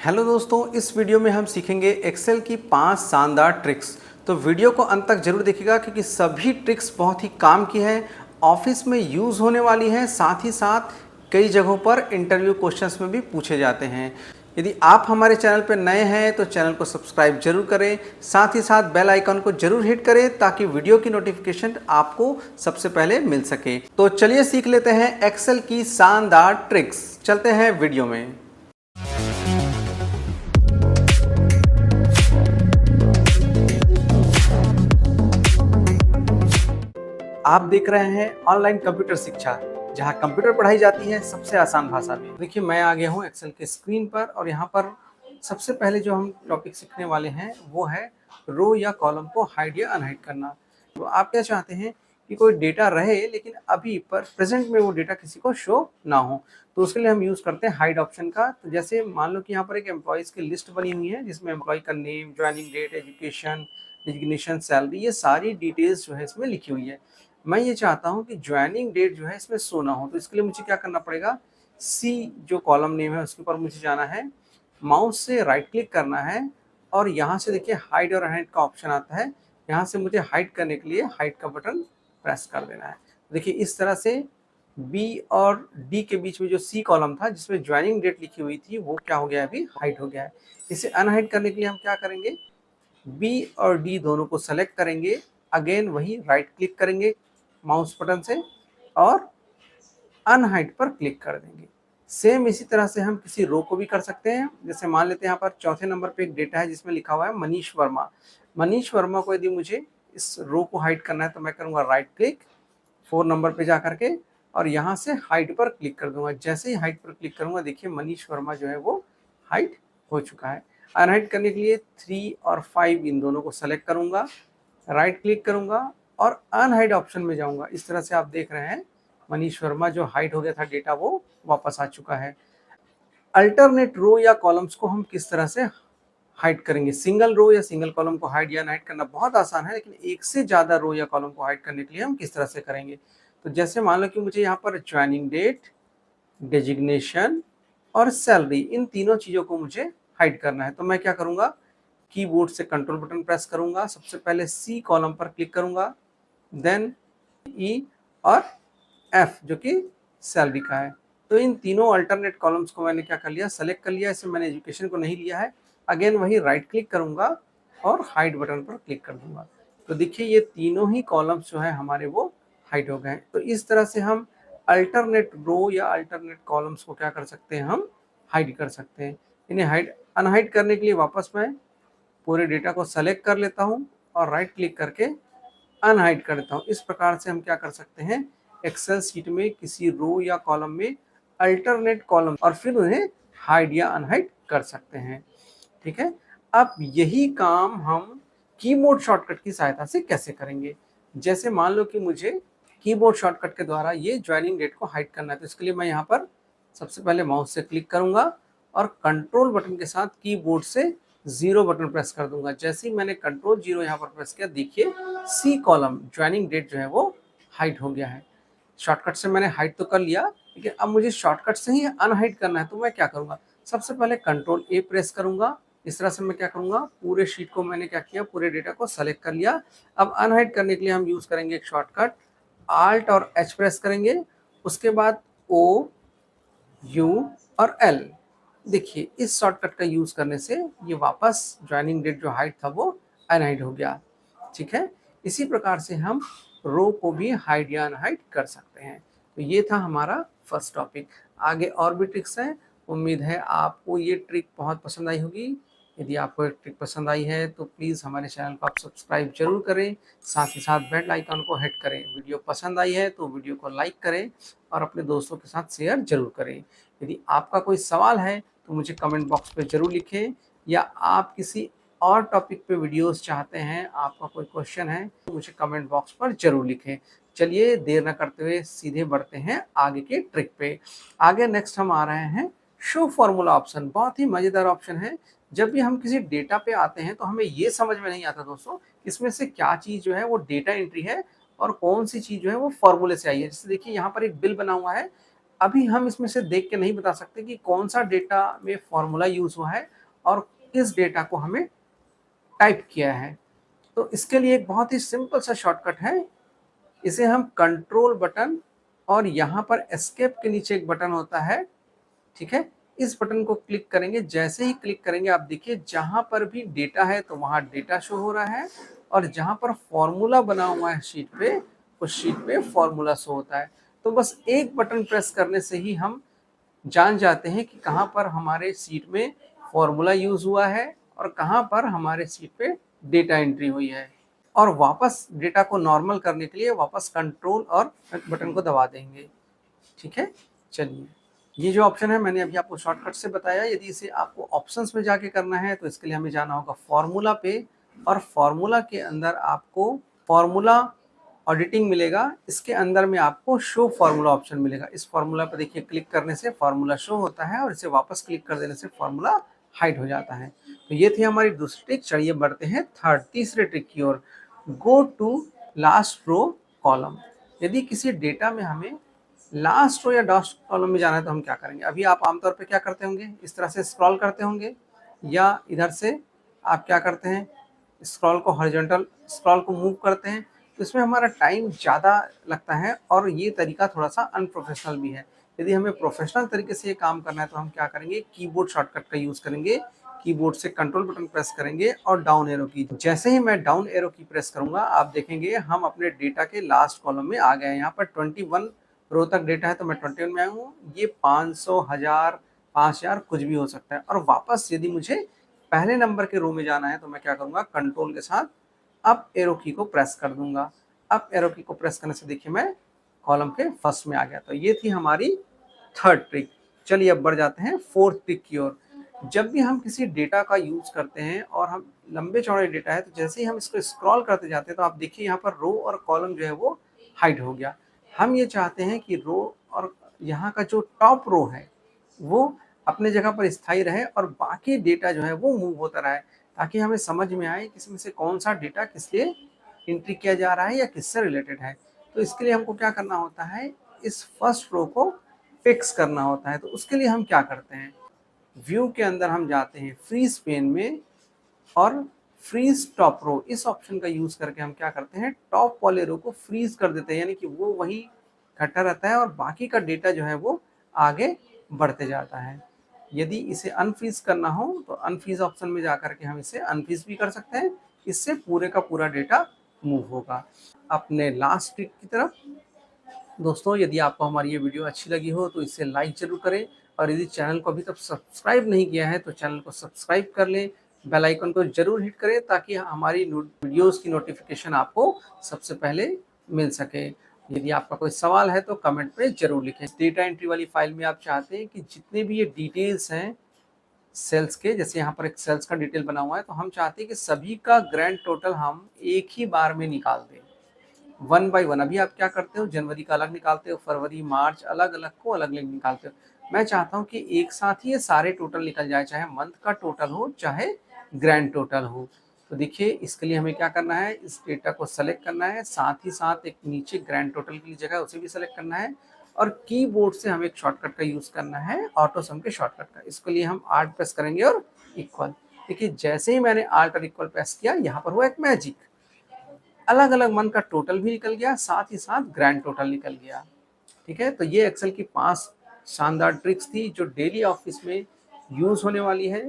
Hello दोस्तों, इस video में हम सीखेंगे एक्सेल की 5 शानदार ट्रिक्स। तो वीडियो को अंत तक जरूर देखिएगा क्योंकि सभी ट्रिक्स बहुत ही काम की है, ऑफिस में यूज़ होने वाली हैं, साथ ही साथ कई जगहों पर इंटरव्यू क्वेश्चंस में भी पूछे जाते हैं। यदि आप हमारे चैनल पर नए हैं तो चैनल को सब्सक्राइब जरूर करें, साथ ही साथ बेल आइकन को जरूर हिट करें ताकि वीडियो की नोटिफिकेशन आपको सबसे पहले मिल सके। तो चलिए सीख लेते हैं एक्सेल की शानदार ट्रिक्स। चलते हैं वीडियो में। आप देख रहे हैं ऑनलाइन कंप्यूटर शिक्षा, जहां कंप्यूटर पढ़ाई जाती है सबसे आसान भाषा में। देखिए, मैं आ गया हूं एक्सेल के स्क्रीन पर और यहां पर सबसे पहले जो हम टॉपिक सीखने वाले हैं वो है रो या कॉलम को हाइड या अनहाइड करना। तो आप क्या चाहते हैं कि कोई डेटा रहे लेकिन अभी पर प्रेजेंट में वो डेटा किसी को शो ना हो, तो उसके लिए हम यूज़ करते हैं हाइड ऑप्शन का। तो जैसे मान लो कि यहाँ पर एक एम्प्लॉयज़ की लिस्ट बनी हुई है जिसमें एम्प्लॉय का name, joining date, education, designation, salary, ये सारी डिटेल्स जो है इसमें लिखी हुई है। मैं ये चाहता हूँ कि ज्वाइनिंग डेट जो है इसमें शो ना हो, तो इसके लिए मुझे क्या करना पड़ेगा, सी जो कॉलम नेम है उसके ऊपर मुझे जाना है, माउस से राइट क्लिक करना है और यहाँ से देखिए हाइड और हाइड का ऑप्शन आता है। यहाँ से मुझे हाइड करने के लिए हाइड का बटन प्रेस कर देना है। देखिए इस तरह से बी और डी के बीच में जो सी कॉलम था जिसमें ज्वाइनिंग डेट लिखी हुई थी वो क्या हो गया है, अभी हाइड हो गया है। इसे अनहाइड करने के लिए हम क्या करेंगे, बी और डी दोनों को सेलेक्ट करेंगे, अगेन वही राइट क्लिक करेंगे माउस बटन से और अनहाइड पर क्लिक कर देंगे। सेम इसी तरह से हम किसी रो को भी कर सकते हैं। जैसे मान लेते हैं यहाँ पर चौथे नंबर पे एक डेटा है जिसमें लिखा हुआ है मनीष वर्मा। मनीष वर्मा को यदि मुझे इस रो को हाइड करना है तो मैं करूँगा राइट क्लिक 4 नंबर पे जा करके और यहाँ से हाइड पर क्लिक कर दूंगा। जैसे ही हाइड पर क्लिक करूंगा देखिए मनीष वर्मा जो है वो हाइड हो चुका है। अनहाइड करने के लिए 3 और 5 इन दोनों को सेलेक्ट करूंगा, राइट क्लिक करूंगा और अनहाइड ऑप्शन में जाऊंगा। इस तरह से आप देख रहे हैं मनीष वर्मा जो हाइड हो गया था डेटा वो वापस आ चुका है। अल्टरनेट रो या कॉलम्स को हम किस तरह से हाइड करेंगे, सिंगल रो या सिंगल कॉलम को हाइड या अनहाइड करना बहुत आसान है, लेकिन एक से ज़्यादा रो या कॉलम को हाइड करने के लिए हम किस तरह से करेंगे। तो जैसे मान लो कि मुझे यहाँ पर ज्वाइनिंग डेट, डेजिग्नेशन और सैलरी, इन तीनों चीज़ों को मुझे हाइड करना है, तो मैं क्या करूँगा, कीबोर्ड से कंट्रोल बटन प्रेस करूँगा, सबसे पहले सी कॉलम पर क्लिक करूँगा, देन ई और एफ जो कि सैलरी का है। तो इन तीनों अल्टरनेट कॉलम्स को मैंने क्या कर लिया, सेलेक्ट कर लिया। इसमें मैंने एजुकेशन को नहीं लिया है। अगेन वही राइट क्लिक करूँगा और हाइड बटन पर क्लिक कर दूँगा। तो देखिए ये तीनों ही कॉलम्स जो है हमारे वो हाइड हो गए। तो इस तरह से हम अल्टरनेट रो या अल्टरनेट कॉलम्स को क्या कर सकते हैं, हम हाइड कर सकते हैं। इन्हें हाइड अनहाइड करने के लिए वापस मैं पूरे डेटा को सेलेक्ट कर लेता हूँ और राइट क्लिक करके अनहाइड कर देता हूँ। इस प्रकार से हम क्या कर सकते हैं, एक्सेल शीट में किसी रो या कॉलम में अल्टरनेट कॉलम और फिर उन्हें हाइड या अनहाइड कर सकते हैं। ठीक है, अब यही काम हम कीबोर्ड शॉर्टकट की सहायता से कैसे करेंगे। जैसे मान लो कि मुझे कीबोर्ड शॉर्टकट के द्वारा ये ज्वाइनिंग डेट को हाइड करना है, तो इसके लिए मैं यहाँ पर सबसे पहले माउस से क्लिक करूँगा और कंट्रोल बटन के साथ कीबोर्ड से 0 बटन प्रेस कर दूंगा। जैसे ही मैंने कंट्रोल 0 यहाँ पर प्रेस किया, देखिए सी कॉलम ज्वाइनिंग डेट जो है वो हाइड हो गया है। शॉर्टकट से मैंने हाइड तो कर लिया, लेकिन अब मुझे शॉर्टकट से ही अनहाइड करना है, तो मैं क्या करूँगा, सबसे पहले कंट्रोल ए प्रेस करूँगा। इस तरह से मैं क्या करूँगा, पूरे शीट को मैंने क्या किया, पूरे डेटा को सेलेक्ट कर लिया। अब अनहाइड करने के लिए हम यूज़ करेंगे एक शॉर्टकट, आल्ट और एच प्रेस करेंगे, उसके बाद ओ, यू और एल। देखिए इस शॉर्टकट का यूज़ करने से ये वापस ज्वाइनिंग डेट जो हाइड था वो अनहाइड हो गया। ठीक है, इसी प्रकार से हम रो को भी हाइड या अनहाइड कर सकते हैं। तो ये था हमारा फर्स्ट टॉपिक। आगे और भी ट्रिक्स हैं, उम्मीद है आपको ये ट्रिक बहुत पसंद आई होगी। यदि आपको ये ट्रिक पसंद आई है तो प्लीज़ हमारे चैनल को आप सब्सक्राइब जरूर करें, साथ ही साथ बेल आइकन को हिट करें। वीडियो पसंद आई है तो वीडियो को लाइक करें और अपने दोस्तों के साथ शेयर जरूर करें। यदि आपका कोई सवाल है तो मुझे कमेंट बॉक्स पे ज़रूर लिखें, या आप किसी और टॉपिक पे वीडियोस चाहते हैं, आपका कोई क्वेश्चन है तो मुझे कमेंट बॉक्स पर ज़रूर लिखें। चलिए देर न करते हुए सीधे बढ़ते हैं आगे के ट्रिक पे। आगे नेक्स्ट हम आ रहे हैं शो फॉर्मूला ऑप्शन। बहुत ही मज़ेदार ऑप्शन है। जब भी हम किसी डेटा पे आते हैं तो हमें ये समझ में नहीं आता दोस्तों, इसमें से क्या चीज़ जो है वो डेटा एंट्री है और कौन सी चीज़ जो है वो फॉर्मूले से आई है। जैसे देखिए यहाँ पर एक बिल बना हुआ है, अभी हम इसमें से देख के नहीं बता सकते कि कौन सा डेटा में फॉर्मूला यूज़ हुआ है और किस डेटा को हमें टाइप किया है। तो इसके लिए एक बहुत ही सिंपल सा शॉर्टकट है। इसे हम कंट्रोल बटन और यहाँ पर एस्केप के नीचे एक बटन होता है, ठीक है? इस बटन को क्लिक करेंगे, जैसे ही क्लिक करेंगे आप देखिए जहाँ पर भी डेटा है तो वहाँ डेटा शो हो रहा है और जहाँ पर फॉर्मूला बना हुआ है शीट पे, उस शीट पे फॉर्मूला शो होता है। तो बस एक बटन प्रेस करने से ही हम जान जाते हैं कि कहाँ पर हमारे शीट में फॉर्मूला यूज़ हुआ है और कहाँ पर हमारे शीट पे डेटा एंट्री हुई है। और वापस डेटा को नॉर्मल करने के लिए वापस कंट्रोल और बटन को दबा देंगे, ठीक है? चलिए, ये जो ऑप्शन है मैंने अभी आपको शॉर्टकट से बताया। यदि इसे आपको ऑप्शंस में जाके करना है तो इसके लिए हमें जाना होगा फॉर्मूला पे और फॉर्मूला के अंदर आपको फॉर्मूला ऑडिटिंग मिलेगा। इसके अंदर में आपको शो फॉर्मूला ऑप्शन मिलेगा। इस फॉर्मूला पर देखिए क्लिक करने से फॉर्मूला शो होता है और इसे वापस क्लिक कर देने से फॉर्मूला हाइड हो जाता है। तो ये थी हमारी दूसरी ट्रिक। चलिए बढ़ते हैं तीसरे ट्रिक की ओर। Go to last row column. यदि किसी डेटा में हमें लास्ट रो या लास्ट कॉलम में जाना है तो हम क्या करेंगे? अभी आप आमतौर पे क्या करते होंगे? इस तरह से स्क्रॉल करते होंगे या इधर से आप क्या करते हैं, स्क्रॉल को हॉरिजॉन्टल स्क्रॉल को मूव करते हैं। तो इसमें हमारा टाइम ज़्यादा लगता है और ये तरीका थोड़ा-सा अनप्रोफेशनल भी है। यदि हमें प्रोफेशनल तरीके से ये काम करना है तो हम क्या करेंगे, कीबोर्ड शॉर्टकट का यूज़ करेंगे। कीबोर्ड से कंट्रोल बटन प्रेस करेंगे और डाउन एरो की। जैसे ही मैं डाउन एरो की प्रेस करूँगा आप देखेंगे हम अपने डेटा के लास्ट कॉलम में आ गए हैं। यहाँ पर 21 रो तक डेटा है तो मैं 21 में आया हूँ। ये 500, 1000, 5000 कुछ भी हो सकता है। और वापस यदि मुझे पहले नंबर के रो में जाना है तो मैं क्या करूँगा, कंट्रोल के साथ अप एरो की को प्रेस कर दूंगा। अप एरो की को प्रेस करने से देखिए मैं कॉलम के फर्स्ट में आ गया। तो ये थी हमारी थर्ड ट्रिक। चलिए अब बढ़ जाते हैं फोर्थ ट्रिक की ओर। जब भी हम किसी डेटा का यूज करते हैं और हम लंबे चौड़े डेटा है तो जैसे ही हम इसको स्क्रॉल करते जाते हैं तो आप देखिए यहाँ पर रो और कॉलम जो है वो हाइड हो गया। हम ये चाहते हैं कि रो और यहाँ का जो टॉप रो है वो अपने जगह पर स्थायी रहे और बाकी डेटा जो है वो मूव होता रहे, ताकि हमें समझ में आए कि इसमें से कौन सा डेटा किस लिए एंट्री किया जा रहा है या किससे रिलेटेड है। तो इसके लिए हमको क्या करना होता है, इस फर्स्ट रो को फिक्स करना होता है। तो उसके लिए हम क्या करते हैं, व्यू के अंदर हम जाते हैं फ्रीज पेन में और फ्रीज टॉप रो, इस ऑप्शन का यूज करके हम क्या करते हैं, टॉप वाले रो को फ्रीज कर देते हैं, यानी कि वो वही घटा रहता है और बाकी का डेटा जो है वो आगे बढ़ते जाता है। यदि इसे अनफ्रीज करना हो तो अनफ्रीज ऑप्शन में जाकर के हम इसे अनफ्रीज भी कर सकते हैं। इससे पूरे का पूरा डेटा मूव होगा। अपने लास्ट ट्रिक की तरफ दोस्तों, यदि आपको हमारी ये वीडियो अच्छी लगी हो तो इसे लाइक ज़रूर करें और यदि चैनल को अभी तक सब्सक्राइब नहीं किया है तो चैनल को सब्सक्राइब कर लें, बेल आइकन को ज़रूर हिट करें ताकि हमारी वीडियोस की नोटिफिकेशन आपको सबसे पहले मिल सके। यदि आपका कोई सवाल है तो कमेंट पे ज़रूर लिखें। डेटा एंट्री वाली फाइल में आप चाहते हैं कि जितने भी ये डिटेल्स हैं सेल्स के, जैसे यहाँ पर एक सेल्स का डिटेल बना हुआ है, तो हम चाहते हैं कि सभी का ग्रैंड टोटल हम एक ही बार में निकाल दें, वन बाय वन। अभी आप क्या करते हो, जनवरी का अलग निकालते हो, फरवरी मार्च अलग अलग को अलग अलग निकालते हो। मैं चाहता हूँ कि एक साथ ही ये सारे टोटल निकल जाए, चाहे मंथ का टोटल हो चाहे ग्रैंड टोटल हो। तो देखिए इसके लिए हमें क्या करना है, इस डेटा को सेलेक्ट करना है, साथ ही साथ एक नीचे ग्रैंड टोटल की जगह उसे भी सेलेक्ट करना है और कीबोर्ड से हमें एक शॉर्टकट का यूज़ करना है, ऑटो सम के शॉर्टकट का। इसके लिए हम आल्ट प्रेस करेंगे और इक्वल। देखिए जैसे ही मैंने आल्ट और इक्वल प्रेस किया, यहाँ पर हुआ एक मैजिक, अलग अलग मंथ का टोटल भी निकल गया, साथ ही साथ ग्रैंड टोटल निकल गया। ठीक है, तो ये एक्सेल की 5 शानदार ट्रिक्स थी जो डेली ऑफिस में यूज होने वाली है।